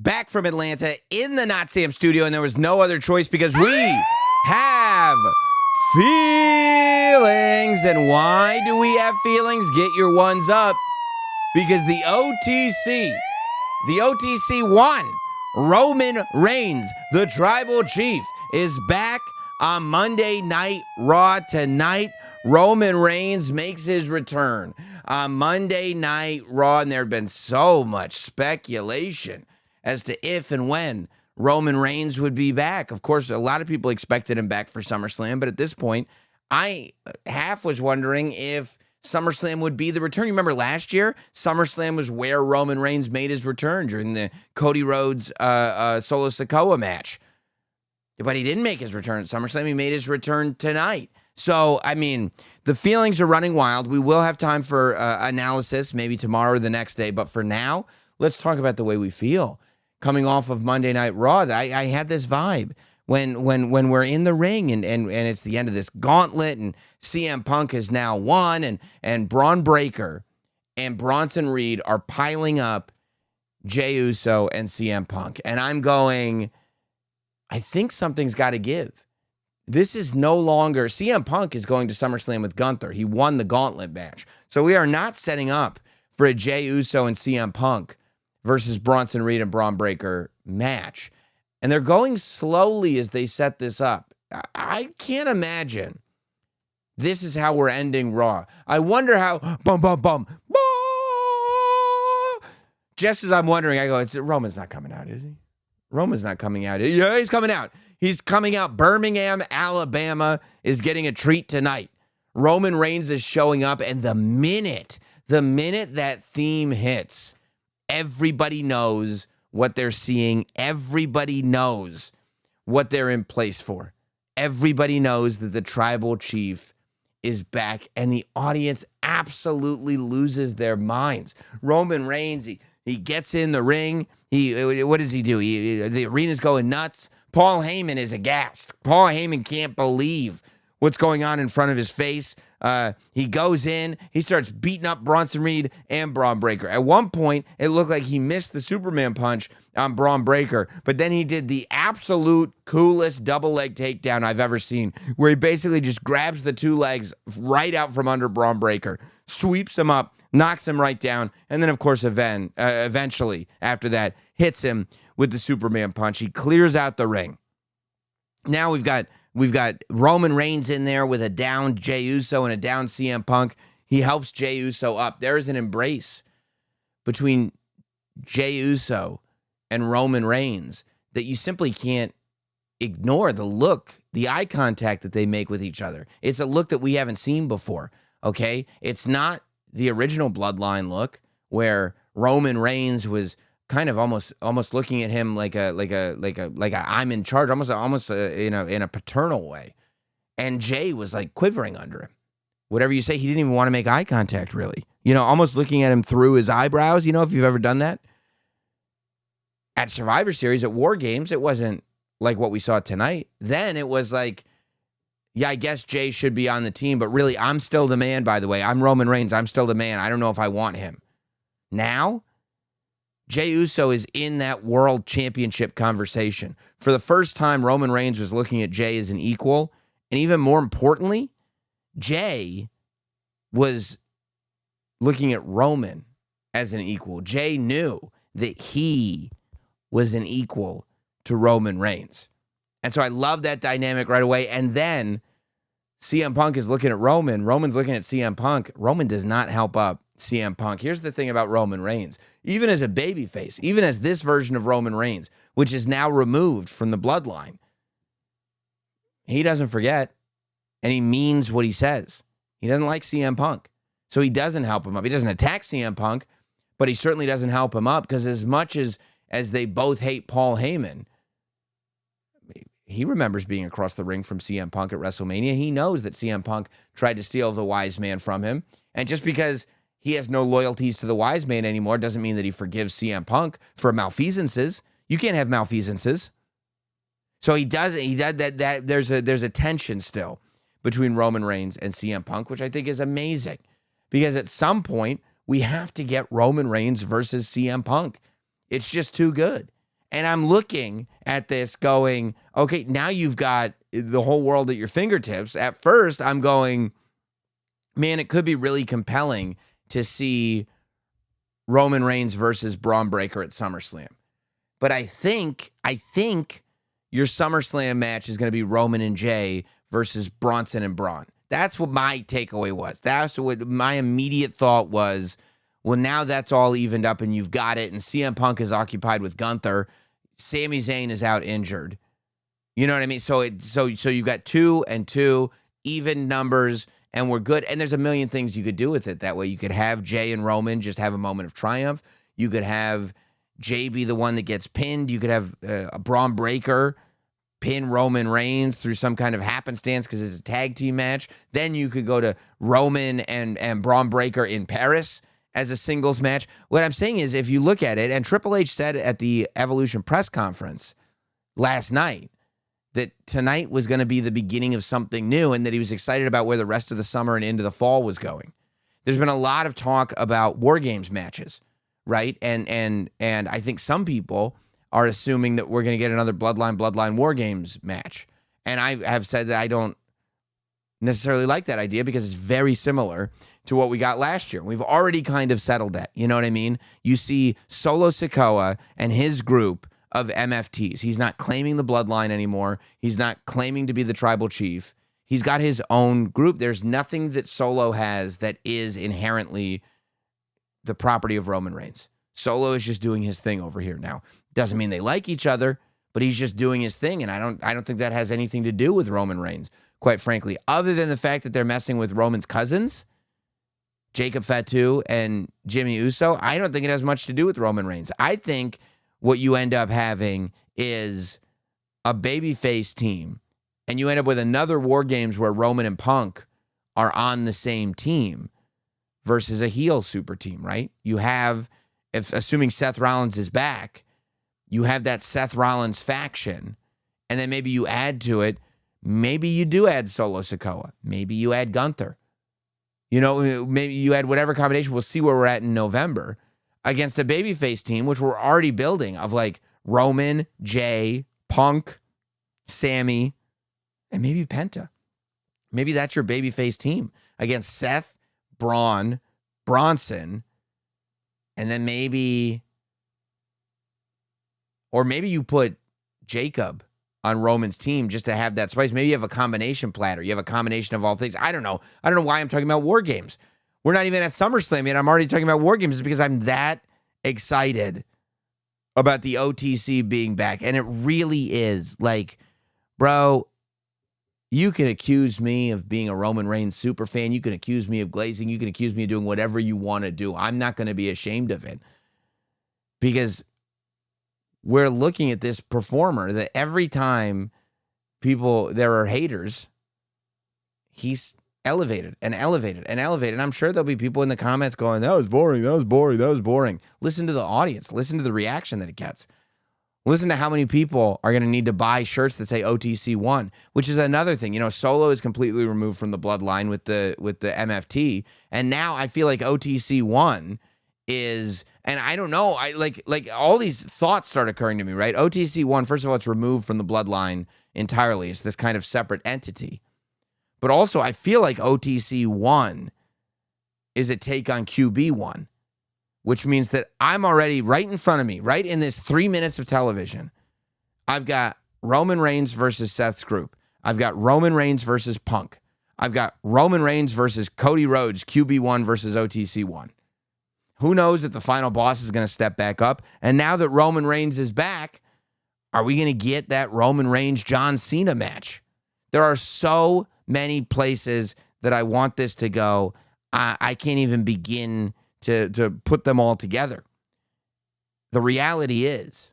back from Atlanta in the Notsam studio, and there was no other choice because we have feelings. And why do we have feelings? Get your ones up. Because the OTC won. Roman Reigns, the tribal chief, is back on Monday Night Raw tonight. Roman Reigns makes his return on Monday Night Raw, and there had been so much speculation as to if and when Roman Reigns would be back. Of course, a lot of people expected him back for Summerslam, but at this point, I half was wondering if SummerSlam would be the return. You remember last year, SummerSlam was where Roman Reigns made his return during the Cody Rhodes Solo Sikoa match. But he didn't make his return at SummerSlam. He made his return tonight. So, I mean, the feelings are running wild. We will have time for analysis, maybe tomorrow or the next day. But for now, let's talk about the way we feel. Coming off of Monday Night Raw, I had this vibe when we're in the ring and it's the end of this gauntlet and CM Punk has now won and Braun Breaker and Bronson Reed are piling up Jey Uso and CM Punk. And I'm going, I think something's got to give. This is no longer, CM Punk is going to SummerSlam with Gunther. He won the gauntlet match. So we are not setting up for a Jey Uso and CM Punk versus Bronson Reed and Braun Breaker match. And they're going slowly as they set this up. I can't imagine this is how we're ending Raw. I wonder how, just as I'm wondering, I go, Roman's not coming out, is he? Roman's not coming out. Yeah, he's coming out. He's coming out. Birmingham, Alabama is getting a treat tonight. Roman Reigns is showing up, and the minute that theme hits, everybody knows what they're seeing. Everybody knows what they're in place for. Everybody knows that the tribal chief is back, and the audience absolutely loses their minds. Roman Reigns, he gets in the ring. What does he do? The arena's going nuts. Paul Heyman is aghast. Paul Heyman can't believe what's going on in front of his face. He goes in. He starts beating up Bronson Reed and Braun Breaker. At one point, it looked like he missed the Superman punch on Braun Breaker, but then he did the absolute coolest double leg takedown I've ever seen, where he basically just grabs the two legs right out from under Braun Breaker, sweeps him up, knocks him right down, and then, of course, eventually, after that, hits him with the Superman punch. He clears out the ring. Now we've got Roman Reigns in there with a down Jey Uso and a down CM Punk. He helps Jey Uso up. There is an embrace between Jey Uso and Roman Reigns that you simply can't ignore. The look, the eye contact that they make with each other. It's a look that we haven't seen before, okay? It's not the original Bloodline look where Roman Reigns was kind of almost looking at him like a I'm in charge, almost in a paternal way. And Jey was like quivering under him. Whatever you say, he didn't even want to make eye contact, really. Almost looking at him through his eyebrows, if you've ever done that. At Survivor Series, at War Games, it wasn't like what we saw tonight. Then it was like, yeah, I guess Jey should be on the team, but really, I'm still the man, by the way. I'm Roman Reigns. I'm still the man. I don't know if I want him. Now, Jey Uso is in that world championship conversation. For the first time, Roman Reigns was looking at Jey as an equal. And even more importantly, Jey was looking at Roman as an equal. Jey knew that he was an equal to Roman Reigns. And so I love that dynamic right away. And then CM Punk is looking at Roman. Roman's looking at CM Punk. Roman does not help up CM Punk. Here's the thing about Roman Reigns. Even as a babyface, even as this version of Roman Reigns, which is now removed from the bloodline, he doesn't forget, and he means what he says. He doesn't like CM Punk, so he doesn't help him up. He doesn't attack CM Punk, but he certainly doesn't help him up, because as much as they both hate Paul Heyman, he remembers being across the ring from CM Punk at WrestleMania. He knows that CM Punk tried to steal the wise man from him, and just because he has no loyalties to the wise man anymore doesn't mean that he forgives CM Punk for malfeasances. You can't have malfeasances. So he does that. There's a tension still between Roman Reigns and CM Punk, which I think is amazing, because at some point we have to get Roman Reigns versus CM Punk. It's just too good. And I'm looking at this going, okay, now you've got the whole world at your fingertips. At first, I'm going, man, it could be really compelling to see Roman Reigns versus Braun Breaker at SummerSlam. But I think your SummerSlam match is going to be Roman and Jay versus Bronson and Braun. That's what my takeaway was. That's what my immediate thought was. Well, now that's all evened up and you've got it. And CM Punk is occupied with Gunther. Sami Zayn is out injured. You know what I mean? So you've got 2 and 2, even numbers, and we're good. And there's a million things you could do with it that way. You could have Jay and Roman just have a moment of triumph. You could have Jay be the one that gets pinned. You could have a Braun Breaker pin Roman Reigns through some kind of happenstance because it's a tag team match. Then you could go to Roman and Braun Breaker in Paris as a singles match. What I'm saying is, if you look at it, and Triple H said at the Evolution press conference last night that tonight was going to be the beginning of something new and that he was excited about where the rest of the summer and into the fall was going. There's been a lot of talk about War Games matches, right? And I think some people are assuming that we're going to get another Bloodline War Games match. And I have said that I don't necessarily like that idea because it's very similar to what we got last year. We've already kind of settled that. You know what I mean? You see Solo Sikoa and his group of MFTs. He's not claiming the Bloodline anymore. He's not claiming to be the tribal chief. He's got his own group. There's nothing that Solo has that is inherently the property of Roman Reigns. Solo is just doing his thing over here now. Doesn't mean they like each other, but he's just doing his thing, and I don't think that has anything to do with Roman Reigns, quite frankly, other than the fact that they're messing with Roman's cousins, Jacob Fatu and Jimmy Uso. I don't think it has much to do with Roman Reigns. I think what you end up having is a babyface team, and you end up with another War Games where Roman and Punk are on the same team versus a heel super team, right? You have, if assuming Seth Rollins is back, you have that Seth Rollins faction, and then maybe you add to it, maybe you do add Solo Sikoa, maybe you add Gunther. You know, maybe you add whatever combination. We'll see where we're at in November against a babyface team, which we're already building, of like Roman, Jay, Punk, Sammy, and maybe Penta. Maybe that's your babyface team against Seth, Braun, Bronson, and then maybe, or maybe you put Jacob on Roman's team just to have that spice. Maybe you have a combination platter. You have a combination of all things. I don't know. I don't know why I'm talking about War Games. We're not even at SummerSlam yet. I'm already talking about War Games because I'm that excited about the OTC being back. And it really is. Like, bro, you can accuse me of being a Roman Reigns super fan. You can accuse me of glazing. You can accuse me of doing whatever you want to do. I'm not going to be ashamed of it because we're looking at this performer that every time there are haters, he's elevated and elevated and elevated. And I'm sure there'll be people in the comments going, that was boring, that was boring, that was boring. Listen to the audience. Listen to the reaction that it gets. Listen to how many people are going to need to buy shirts that say OTC 1, which is another thing. You know, Solo is completely removed from the bloodline with the MFT. And now I feel like OTC 1 is, and I don't know, I like all these thoughts start occurring to me, right? OTC 1, first of all, it's removed from the bloodline entirely. It's this kind of separate entity. But also, I feel like OTC 1 is a take on QB 1, which means that I'm already right in front of me, right in this 3 minutes of television. I've got Roman Reigns versus Seth's group. I've got Roman Reigns versus Punk. I've got Roman Reigns versus Cody Rhodes, QB 1 versus OTC 1. Who knows if the final boss is going to step back up? And now that Roman Reigns is back, are we going to get that Roman Reigns John Cena match? There are so many places that I want this to go. I can't even begin to put them all together. The reality is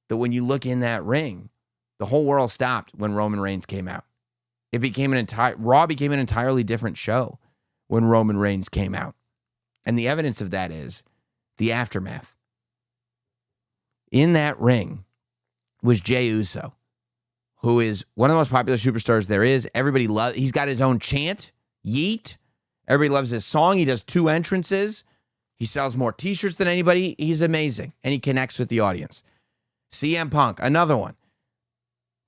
that when you look in that ring, the whole world stopped when Roman Reigns came out. Raw became an entirely different show when Roman Reigns came out. And the evidence of that is the aftermath. In that ring was Jey Uso, who is one of the most popular superstars there is. Everybody loves, he's got his own chant, Yeet. Everybody loves his song. He does 2 entrances. He sells more t-shirts than anybody. He's amazing. And he connects with the audience. CM Punk, another one.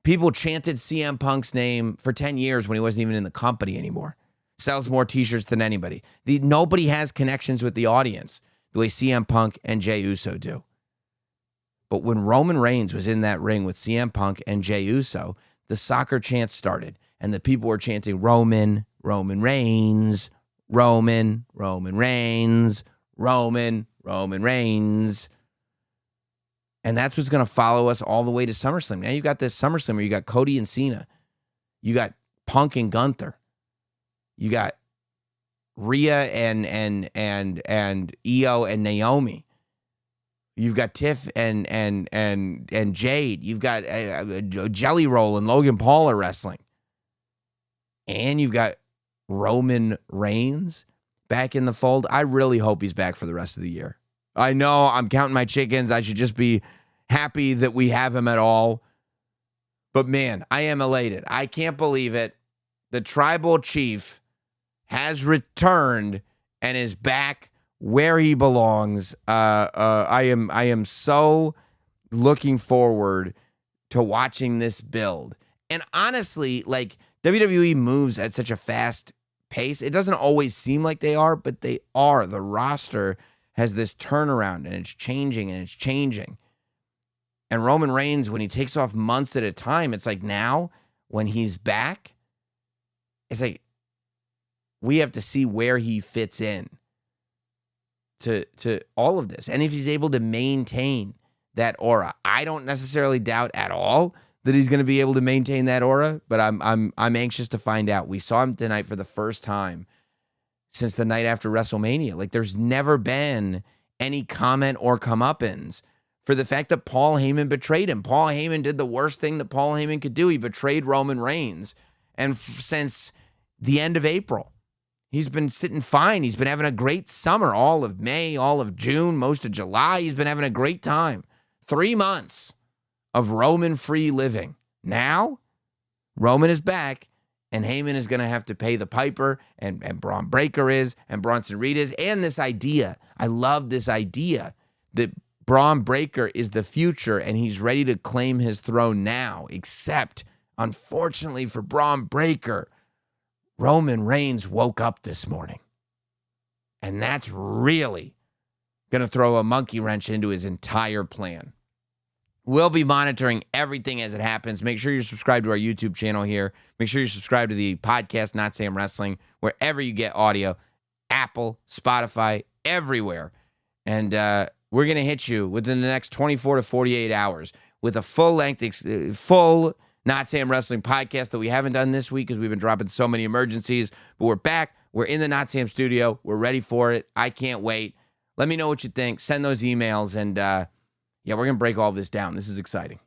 People chanted CM Punk's name for 10 years when he wasn't even in the company anymore. Sells more t-shirts than anybody. Nobody has connections with the audience the way CM Punk and Jey Uso do. But when Roman Reigns was in that ring with CM Punk and Jey Uso, the soccer chants started, and the people were chanting Roman, Roman Reigns, Roman, Roman Reigns, Roman, Roman Reigns. And that's what's going to follow us all the way to SummerSlam. Now you got this SummerSlam where you got Cody and Cena. You got Punk and Gunther. You got Rhea and Io and Naomi. You've got Tiff and Jade. You've got Jelly Roll and Logan Paul are wrestling. And you've got Roman Reigns back in the fold. I really hope he's back for the rest of the year. I know I'm counting my chickens. I should just be happy that we have him at all. But man, I am elated. I can't believe it. The tribal chief has returned and is back where he belongs. I am so looking forward to watching this build. And honestly, like WWE moves at such a fast pace. It doesn't always seem like they are, but they are. The roster has this turnaround, and it's changing, and it's changing. And Roman Reigns, when he takes off months at a time, it's like now, when he's back, it's like we have to see where he fits in to all of this. And if he's able to maintain that aura. I don't necessarily doubt at all that he's going to be able to maintain that aura, but I'm anxious to find out. We saw him tonight for the first time since the night after WrestleMania. Like, there's never been any comment or comeuppance for the fact that Paul Heyman betrayed him. Paul Heyman did the worst thing that Paul Heyman could do. He betrayed Roman Reigns. And since the end of April, he's been sitting fine. He's been having a great summer, all of May, all of June, most of July. He's been having a great time. 3 months of Roman-free living. Now, Roman is back, and Heyman is going to have to pay the piper, and Braun Breaker is, and Bronson Reed is, and this idea. I love this idea that Braun Breaker is the future, and he's ready to claim his throne now, except, unfortunately for Braun Breaker, Roman Reigns woke up this morning. And that's really going to throw a monkey wrench into his entire plan. We'll be monitoring everything as it happens. Make sure you're subscribed to our YouTube channel here. Make sure you're subscribed to the podcast, Not Sam Wrestling, wherever you get audio, Apple, Spotify, everywhere. And we're going to hit you within the next 24 to 48 hours with a full Not Sam Wrestling podcast that we haven't done this week because we've been dropping so many emergencies. But we're back. We're in the Not Sam studio. We're ready for it. I can't wait. Let me know what you think. Send those emails. And, yeah, we're going to break all this down. This is exciting.